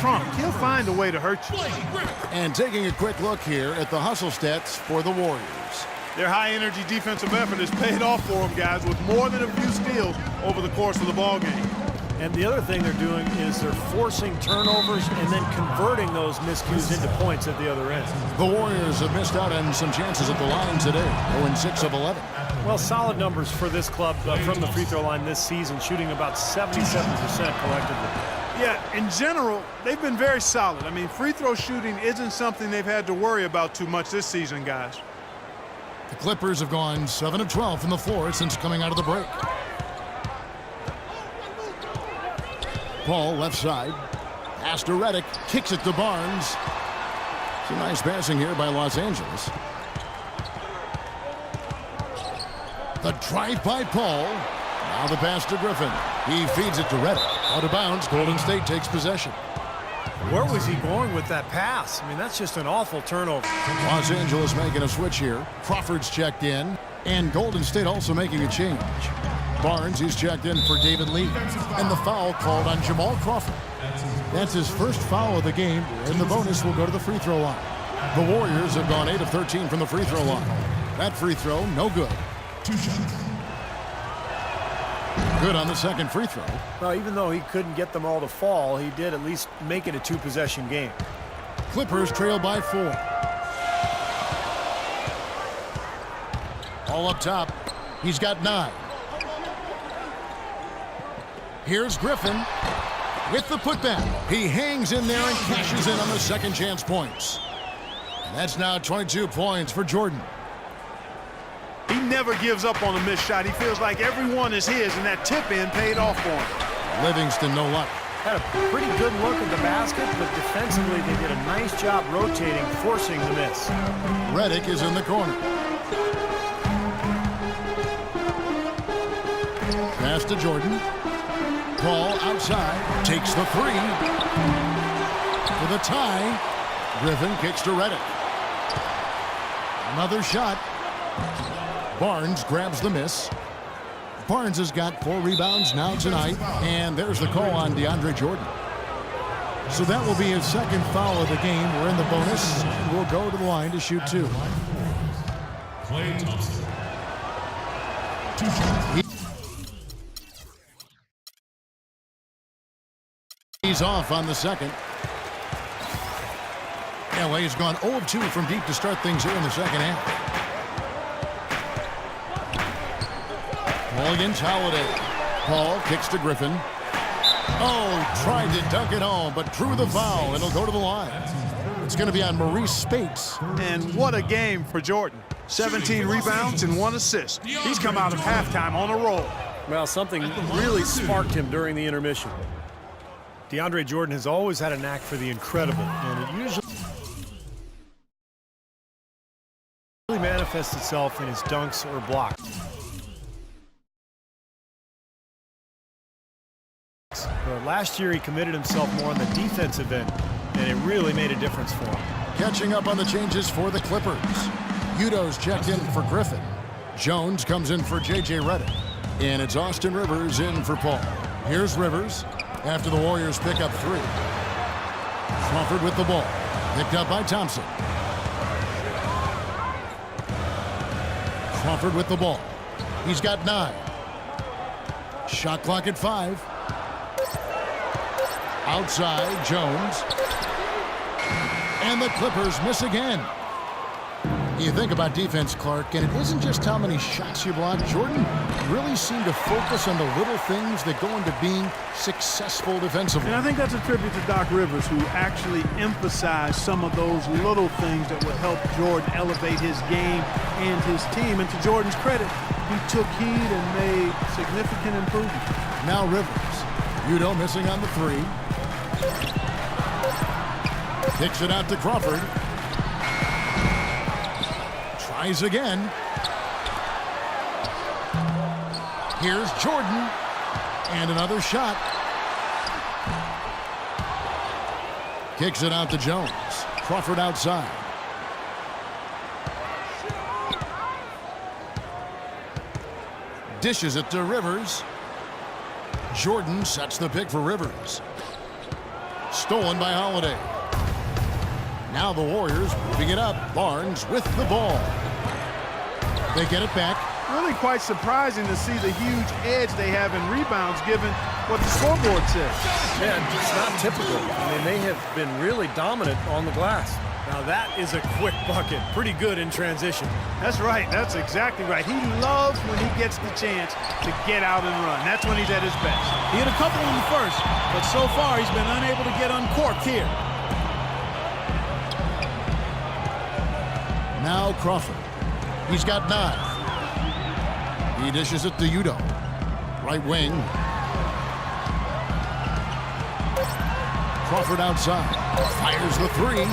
trunk. He'll find a way to hurt you. And taking a quick look here at the hustle stats for the Warriors. Their high-energy defensive effort has paid off for them, guys, with more than a few steals over the course of the ball game. And the other thing they're doing is they're forcing turnovers and then converting those miscues into points at the other end. The Warriors have missed out on some chances at the line today, 0-6 of 11. Well, solid numbers for this club from the free throw line this season, shooting about 77% collectively. Yeah, in general, they've been very solid. I mean, free throw shooting isn't something they've had to worry about too much this season, guys. The Clippers have gone 7 of 12 from the floor since coming out of the break. Paul left side. Pass to Redick. Kicks it to Barnes. Some nice passing here by Los Angeles. The drive by Paul. Now the pass to Griffin. He feeds it to Redick. Out of bounds. Golden State takes possession. Where was he going with that pass? I mean, that's just an awful turnover. Los Angeles making a switch here. Crawford's checked in. And Golden State also making a change. Barnes, he's checked in for David Lee. And the foul called on Jamal Crawford. That's his first foul of the game, and the bonus will go to the free throw line. The Warriors have gone 8 of 13 from the free throw line. That free throw, no good. 2 shots. Good on the second free throw. Well, even though he couldn't get them all to fall, he did at least make it a 2-possession game. Clippers trail by 4. All up top. He's got 9. Here's Griffin with the putback. He hangs in there and cashes in on the second chance points. And that's now 22 points for Jordan. He never gives up on a missed shot. He feels like every one is his, and that tip-in paid off for him. Livingston, no luck. Had a pretty good look at the basket, but defensively they did a nice job rotating, forcing the miss. Redick is in the corner. Pass to Jordan. Paul outside, takes the 3. For the tie, Griffin kicks to Redick. Another shot. Barnes grabs the miss. Barnes has got 4 rebounds now tonight, and there's the call on DeAndre Jordan. So that will be his second foul of the game. We're in the bonus, and we'll go to the line to shoot 2. Klay Thompson. 2 shots. He's off on the second. LA's gone 0 of 2 from deep to start things here in the second half. Paul against Holiday. Paul kicks to Griffin. Oh, tried to dunk it home, but drew the foul. It'll go to the line. It's going to be on Maurice Spates. And what a game for Jordan. 17 rebounds and 1 assist. He's come out of halftime on a roll. Well, something really sparked him during the intermission. DeAndre Jordan has always had a knack for the incredible, and it usually manifests itself in his dunks or blocks. But last year he committed himself more on the defensive end, and it really made a difference for him. Catching up on the changes for the Clippers. Udo's checked in for Griffin. Jones comes in for J.J. Redick. And it's Austin Rivers in for Paul. Here's Rivers after the Warriors pick up 3. Crawford with the ball. Picked up by Thompson. Crawford with the ball. He's got 9. Shot clock at 5. Outside, Jones. And the Clippers miss again. You think about defense, Clark, and it isn't just how many shots you block. Jordan really seemed to focus on the little things that go into being successful defensively. And I think that's a tribute to Doc Rivers, who actually emphasized some of those little things that would help Jordan elevate his game and his team. And to Jordan's credit, he took heed and made significant improvements. Now Rivers. Udo missing on the 3. Kicks it out to Crawford. Tries again. Here's Jordan. And another shot. Kicks it out to Jones. Crawford outside. Dishes it to Rivers. Jordan sets the pick for Rivers. Stolen by Holiday. Now the Warriors moving it up. Barnes with the ball. They get it back. Really quite surprising to see the huge edge they have in rebounds given what the scoreboard says. Yeah, it's not typical. I mean, they have been really dominant on the glass. Now that is a quick bucket. Pretty good in transition. That's right. That's exactly right. He loves when he gets the chance to get out and run. That's when he's at his best. He hit a couple in the first, but so far he's been unable to get uncorked here. Now Crawford. He's got 9. He dishes it to Udo. Right wing. Crawford outside. Fires the 3.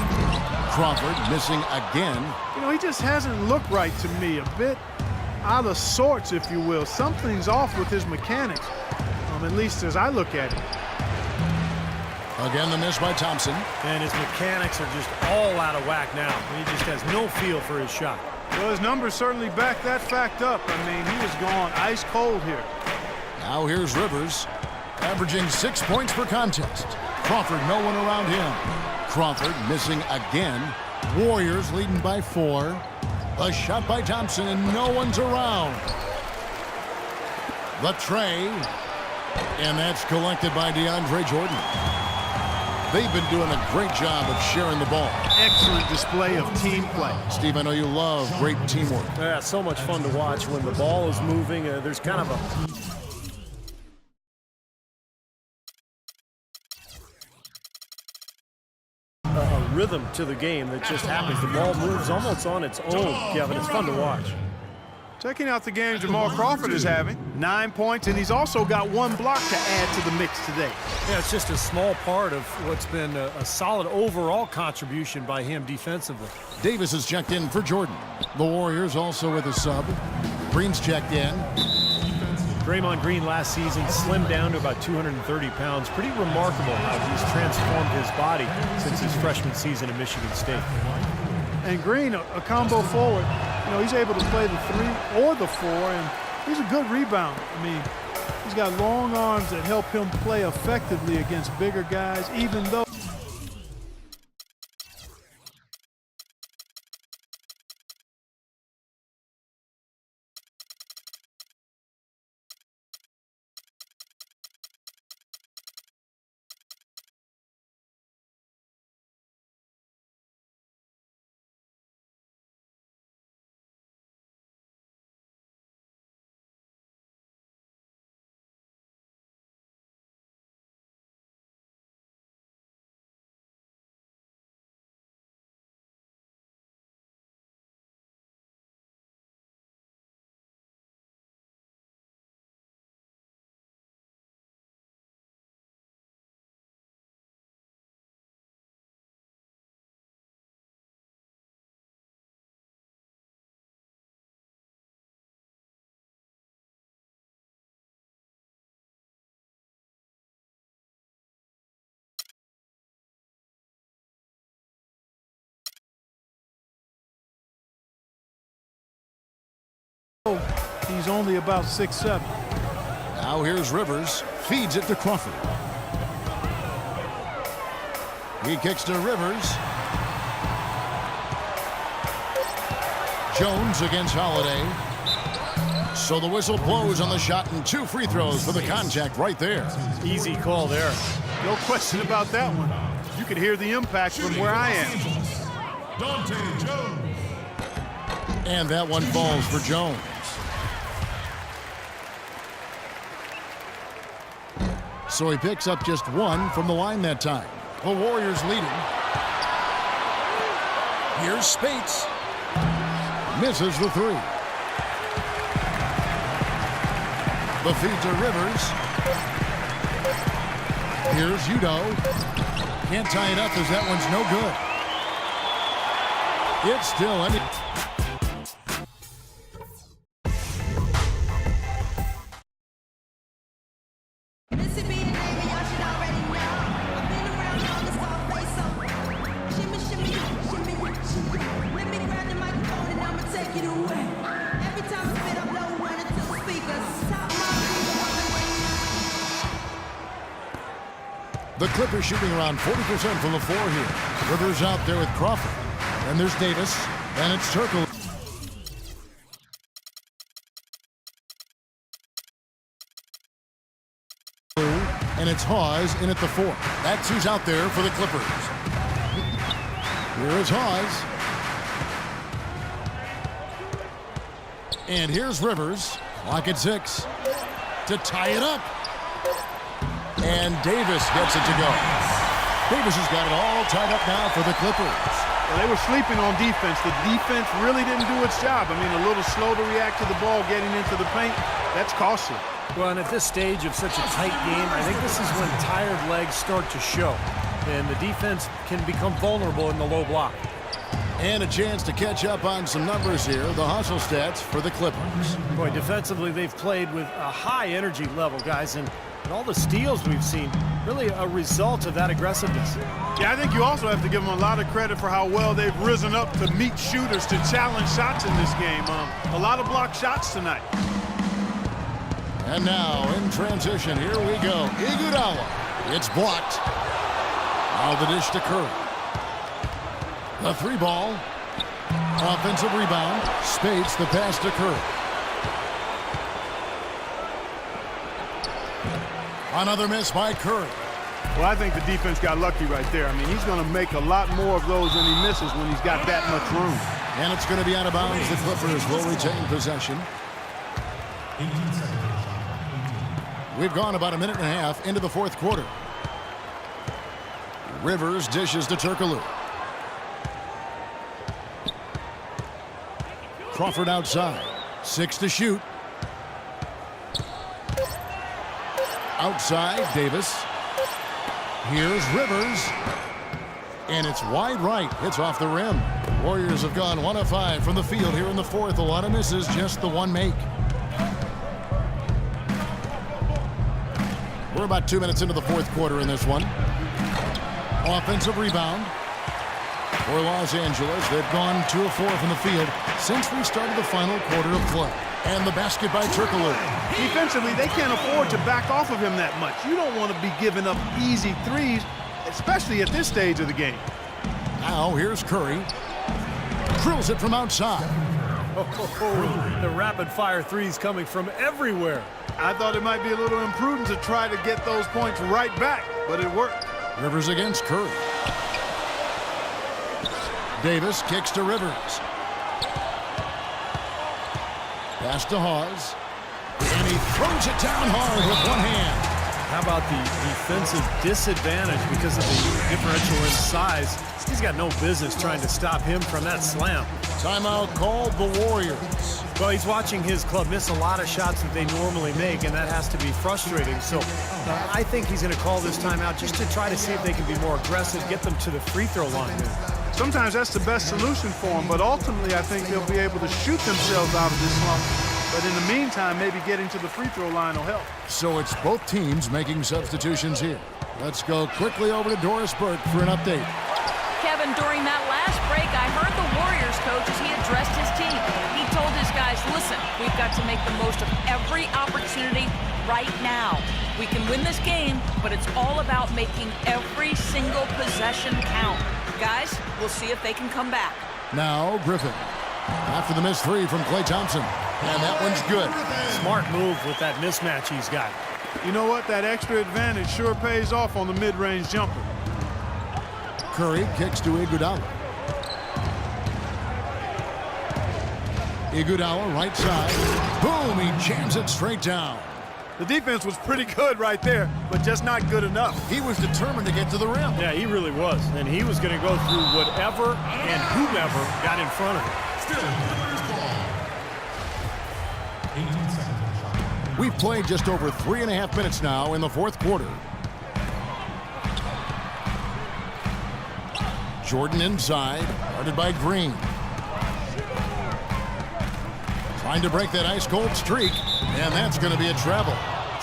Crawford missing again. You know, he just hasn't looked right to me. A bit out of sorts, if you will. Something's off with his mechanics, at least as I look at it. Again, the miss by Thompson. And his mechanics are just all out of whack now. He just has no feel for his shot. Well, his numbers certainly back that fact up. I mean, he was gone ice cold here. Now here's Rivers, averaging 6 points per contest. Crawford, no one around him. Crawford missing again. Warriors leading by 4. A shot by Thompson, and no one's around. The tray, and that's collected by DeAndre Jordan. They've been doing a great job of sharing the ball. Excellent display of team play. Steve, I know you love great teamwork. Yeah, so much fun to watch when the ball is moving. There's kind of a rhythm to the game that just happens. The ball moves almost on its own, Kevin. It's fun to watch. Checking out the game Jamal Crawford is having. 9 points, and he's also got 1 block to add to the mix today. Yeah, it's just a small part of what's been a solid overall contribution by him defensively. Davis is checked in for Jordan. The Warriors also with a sub. Green's checked in. Draymond Green last season slimmed down to about 230 pounds. Pretty remarkable how he's transformed his body since his freshman season at Michigan State. And Green, a combo forward, you know, he's able to play the 3 or the 4, and he's a good rebounder. I mean, he's got long arms that help him play effectively against bigger guys, even though he's only about 6'7". Now here's Rivers. Feeds it to Crawford. He kicks to Rivers. Jones against Holiday. So the whistle blows on the shot, and 2 free throws for the contact right there. Easy call there. No question about that one. You could hear the impact from where I am. Dante Jones. And that one falls for Jones. So he picks up just 1 from the line that time. The Warriors leading. Here's Spates. Misses the 3. The feed to Rivers. Here's Udo. Can't tie it up as that one's no good. It's still any. The the Clippers shooting around 40% from the floor here. Rivers out there with Crawford. And there's Davis. And it's Turkoglu. And it's Hawes in at the 4. That's who's out there for the Clippers. Here is Hawes. And here's Rivers. Clock at 6 to tie it up. And Davis gets it to go. Davis has got it all tied up now for the Clippers. Well, they were sleeping on defense. The defense really didn't do its job. I mean, a little slow to react to the ball getting into the paint. That's costly. Well, and at this stage of such a tight game, I think this is when tired legs start to show. And the defense can become vulnerable in the low block. And a chance to catch up on some numbers here. The hustle stats for the Clippers. Boy, defensively, they've played with a high energy level, guys. And all the steals we've seen, really a result of that aggressiveness. Yeah, I think you also have to give them a lot of credit for how well they've risen up to meet shooters, to challenge shots in this game. A lot of blocked shots tonight. And now, in transition, here we go. Iguodala. It's blocked. Now the dish to Curry. The 3-ball. Offensive rebound. Spates the pass to Curry. Another miss by Curry. Well, I think the defense got lucky right there. I mean, he's going to make a lot more of those than he misses when he's got that much room. And it's going to be out of bounds. The Clippers will retain possession. 18 seconds. We've gone about a minute and a half into the fourth quarter. Rivers dishes to Turkoglu. Crawford outside. 6 to shoot. Outside, Davis. Here's Rivers. And it's wide right. Hits off the rim. Warriors have gone 1 of 5 from the field here in the fourth. A lot of misses, just the one make. We're about 2 minutes into the fourth quarter in this one. Offensive rebound for Los Angeles. They've gone 2 of 4 from the field since we started the final quarter of play. And the basket by Turkoglu. Defensively, they can't afford to back off of him that much. You don't want to be giving up easy threes, especially at this stage of the game. Now here's Curry. Drills it from outside. The rapid-fire threes coming from everywhere. I thought it might be a little imprudent to try to get those points right back, but it worked. Rivers against Curry. Davis kicks to Rivers. Pass to Hawes. And he throws it down hard with one hand. How about the defensive disadvantage because of the differential in size? He's got no business trying to stop him from that slam. Timeout called the Warriors. Well, he's watching his club miss a lot of shots that they normally make, and that has to be frustrating. So I think he's going to call this timeout just to try to see if they can be more aggressive, get them to the free throw line. Sometimes that's the best solution for them, but ultimately I think they'll be able to shoot themselves out of this slump. But in the meantime, maybe getting to the free throw line will help. So it's both teams making substitutions here. Let's go quickly over to Doris Burke for an update. Kevin, during that last break, I heard the Warriors coach as he addressed his team. He told his guys, listen, we've got to make the most of every opportunity right now. We can win this game, but it's all about making every single possession count. Guys, we'll see if they can come back. Now Griffin. After the missed 3 from Klay Thompson. And that one's good. Smart move with that mismatch he's got. You know what? That extra advantage sure pays off on the mid-range jumper. Curry kicks to Iguodala. Iguodala right side. Boom, he jams it straight down. The defense was pretty good right there, but just not good enough. He was determined to get to the rim. Yeah, he really was. And he was going to go through whatever and whomever got in front of him. Still, Clippers ball. 18 seconds. We've played just over 3.5 minutes now in the fourth quarter. Jordan inside, guarded by Green. Trying to break that ice-cold streak, and that's going to be a travel.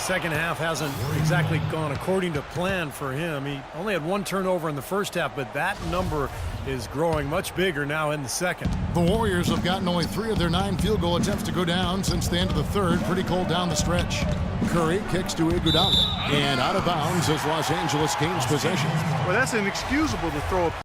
second half hasn't exactly gone according to plan for him. He only had 1 turnover in the first half, but that number is growing much bigger now in the second. The Warriors have gotten only 3 of their 9 field goal attempts to go down since the end of the third. Pretty cold down the stretch. Curry kicks to Iguodala. And out of bounds as Los Angeles gains possession. Well, that's inexcusable to throw a